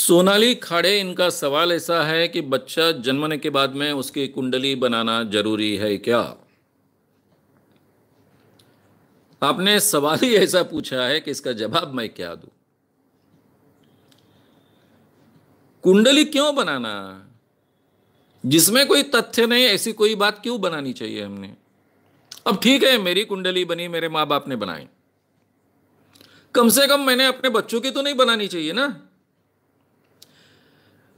सोनाली खाड़े, इनका सवाल ऐसा है कि बच्चा जन्मने के बाद में उसकी कुंडली बनाना जरूरी है क्या? आपने सवाल ही ऐसा पूछा है कि इसका जवाब मैं क्या दूं। कुंडली क्यों बनाना? जिसमें कोई तथ्य नहीं, ऐसी कोई बात क्यों बनानी चाहिए हमने? अब ठीक है, मेरी कुंडली बनी, मेरे माँ बाप ने बनाई, कम से कम मैंने अपने बच्चों की तो नहीं बनानी चाहिए ना।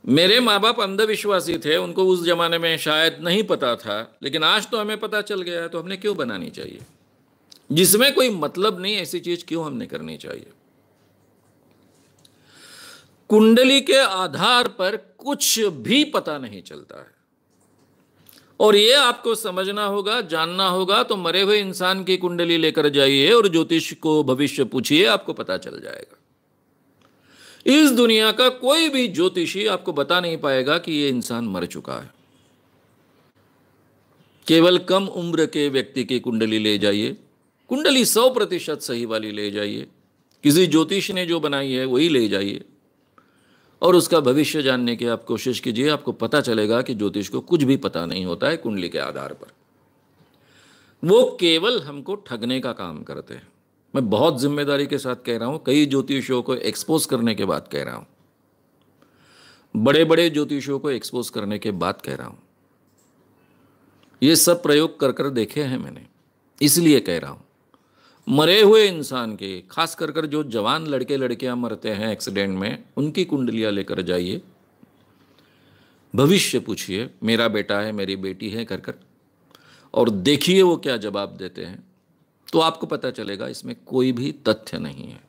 मेरे माँ बाप अंधविश्वासी थे, उनको उस जमाने में शायद नहीं पता था, लेकिन आज तो हमें पता चल गया है, तो हमने क्यों बनानी चाहिए? जिसमें कोई मतलब नहीं, ऐसी चीज क्यों हमने करनी चाहिए? कुंडली के आधार पर कुछ भी पता नहीं चलता है, और ये आपको समझना होगा, जानना होगा। तो मरे हुए इंसान की कुंडली लेकर जाइए और ज्योतिष को भविष्य पूछिए, आपको पता चल जाएगा। इस दुनिया का कोई भी ज्योतिषी आपको बता नहीं पाएगा कि ये इंसान मर चुका है। केवल कम उम्र के व्यक्ति की कुंडली ले जाइए, कुंडली 100% सही वाली ले जाइए, किसी ज्योतिष ने जो बनाई है वही ले जाइए, और उसका भविष्य जानने की आप कोशिश कीजिए। आपको पता चलेगा कि ज्योतिष को कुछ भी पता नहीं होता है कुंडली के आधार पर। वो केवल हमको ठगने का काम करते हैं। मैं बहुत जिम्मेदारी के साथ कह रहा हूं, कई ज्योतिषियों को एक्सपोज करने के बाद कह रहा हूं, बड़े बड़े ज्योतिषियों को एक्सपोज करने के बाद कह रहा हूं। ये सब प्रयोग कर कर देखे हैं मैंने, इसलिए कह रहा हूं। मरे हुए इंसान के, खास कर जो जवान लड़के लड़कियां मरते हैं एक्सीडेंट में, उनकी कुंडलियां लेकर जाइए, भविष्य पूछिए, मेरा बेटा है, मेरी बेटी है कर, और देखिए वो क्या जवाब देते हैं। तो आपको पता चलेगा इसमें कोई भी तथ्य नहीं है।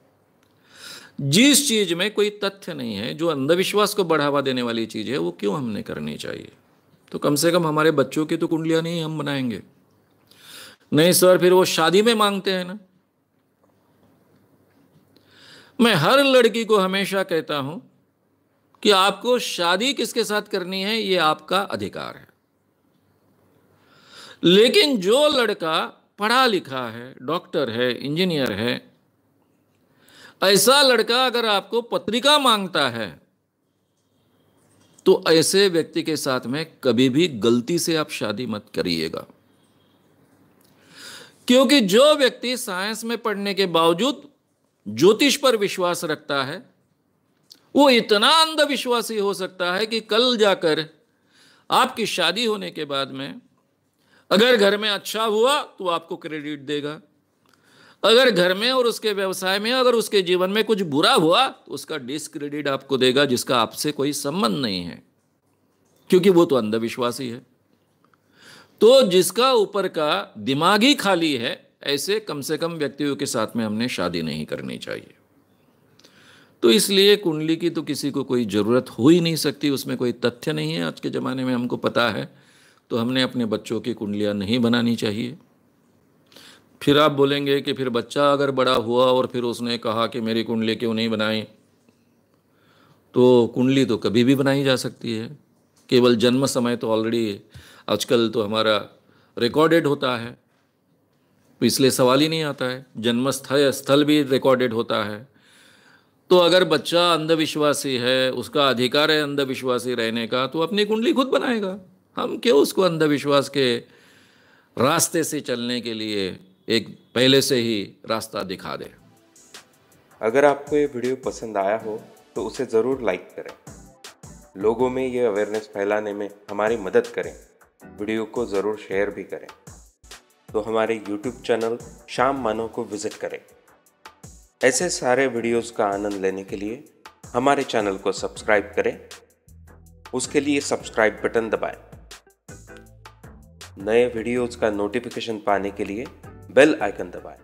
जिस चीज में कोई तथ्य नहीं है, जो अंधविश्वास को बढ़ावा देने वाली चीज है, वो क्यों हमने करनी चाहिए? तो कम से कम हमारे बच्चों की तो कुंडलियां नहीं हम बनाएंगे। नहीं सर, फिर वो शादी में मांगते हैं ना। मैं हर लड़की को हमेशा कहता हूं कि आपको शादी किसके साथ करनी है ये आपका अधिकार है, लेकिन जो लड़का पढ़ा लिखा है, डॉक्टर है, इंजीनियर है, ऐसा लड़का अगर आपको पत्रिका मांगता है, तो ऐसे व्यक्ति के साथ में कभी भी गलती से आप शादी मत करिएगा। क्योंकि जो व्यक्ति साइंस में पढ़ने के बावजूद ज्योतिष पर विश्वास रखता है, वो इतना अंधविश्वासी हो सकता है कि कल जाकर आपकी शादी होने के बाद में अगर घर में अच्छा हुआ तो आपको क्रेडिट देगा, अगर घर में और उसके व्यवसाय में, अगर उसके जीवन में कुछ बुरा हुआ तो उसका डिस्क्रेडिट आपको देगा, जिसका आपसे कोई संबंध नहीं है, क्योंकि वो तो अंधविश्वासी है। तो जिसका ऊपर का दिमाग ही खाली है, ऐसे कम से कम व्यक्तियों के साथ में हमने शादी नहीं करनी चाहिए। तो इसलिए कुंडली की तो किसी को कोई ज़रूरत हो ही नहीं सकती, उसमें कोई तथ्य नहीं है। आज के ज़माने में हमको पता है, तो हमने अपने बच्चों की कुंडलियां नहीं बनानी चाहिए। फिर आप बोलेंगे कि फिर बच्चा अगर बड़ा हुआ और फिर उसने कहा कि मेरी कुंडली क्यों नहीं बनाई, तो कुंडली तो कभी भी बनाई जा सकती है। केवल जन्म समय तो ऑलरेडी आजकल तो हमारा रिकॉर्डेड होता है, तो इसलिए सवाल ही नहीं आता है। जन्म स्थल भी रिकॉर्डेड होता है। तो अगर बच्चा अंधविश्वासी है, उसका अधिकार है अंधविश्वासी रहने का, तो अपनी कुंडली खुद बनाएगा। हम क्यों उसको अंधविश्वास के रास्ते से चलने के लिए एक पहले से ही रास्ता दिखा दे। अगर आपको ये वीडियो पसंद आया हो तो उसे ज़रूर लाइक करें, लोगों में ये अवेयरनेस फैलाने में हमारी मदद करें। वीडियो को ज़रूर शेयर भी करें। तो हमारे YouTube चैनल श्याम मानव को विज़िट करें। ऐसे सारे वीडियोस का आनंद लेने के लिए हमारे चैनल को सब्सक्राइब करें। उसके लिए सब्सक्राइब बटन दबाएं। नए वीडियोस का नोटिफिकेशन पाने के लिए बेल आइकन दबाएं।